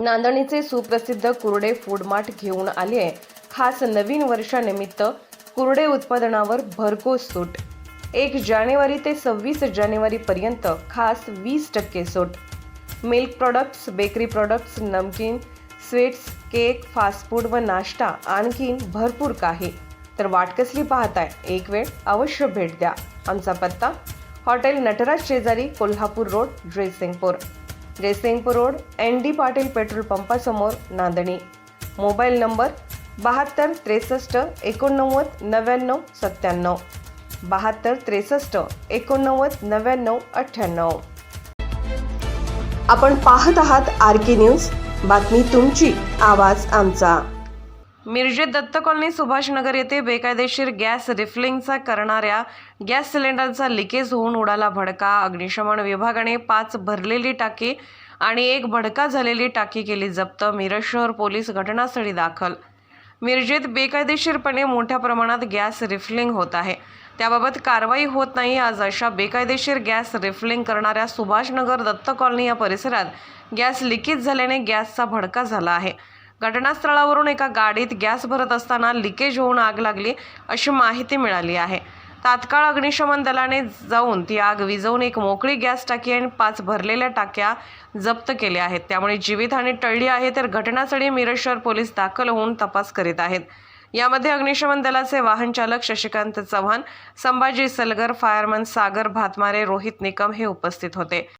नांदणीचे सुप्रसिद्ध कुर्डे food mart घेऊन आली आहे खास नवीन वर्षानिमित्त कुर्डे उत्पादनावर भरघोस सूट। 1 जानेवारी ते 26 जानेवारी पर्यंत खास 20% सूट। मिल्क प्रोडक्ट्स, बेकरी प्रोडक्ट्स, नमकीन, स्वीट्स, केक, फास्ट फूड व नाश्ता आणखीन भरपूर काही। तर वाट कसली पाहताय? एक वेळ अवश्य भेट द्या। आमचा पत्ता हॉटेल नटराज शेजारी, Kolhapur road, Jaysingpur road, ND Patil petrol पंपासमोर, नांदणी। Mobile number 72 63 89 99 97, 72 63 89 99 98। आपण पाहत आहात RK न्यूज, बातमी तुमची, आवाज आमचा। मिरजेत दत्त कॉलनी सुभाषनगर येथे बेकायदेशीर गॅस रिफिलिंगचा करणाऱ्या गॅस सिलेंडरचा लिकेज होऊन उडाला भडका। अग्निशमन विभागाने 5 भरलेली टाकी आणि 1 भडका झालेली टाकी केली जप्त। मिरज शहर पोलीस घटनास्थळी दाखल। मिरजेत बेकायदेशीरपणे मोठ्या प्रमाणात गॅस रिफिलिंग होत आहे, त्याबाबत कारवाई होत नाही। आज अशा बेकायदेशीर गॅस रिफिलिंग करणाऱ्या सुभाषनगर दत्त कॉलनी या परिसरात गॅस लिकेज झाल्याने गॅसचा भडका झाला आहे। घटनास्थळावरून एका गाडीत गॅस भरत असताना लिकेज होऊन आग लागली अशी माहिती मिळाली आहे। तात्काळ अग्निशमन दलाने जाऊन ती आग विझवून 1 मोकळी गॅस टाकी आणि 5 भरलेल्या टाक्या जप्त केल्या आहेत। त्यामुळे जीवितहानी टळली आहे। तर घटनास्थळी मिरज शहर पोलीस दाखल होऊन तपास करीत आहेत। यामध्ये अग्निशमन दलाचे वाहन चालक शशिकांत चव्हाण, संभाजी सलगर, फायरमन सागर भातमारे, रोहित निकम हे उपस्थित होते।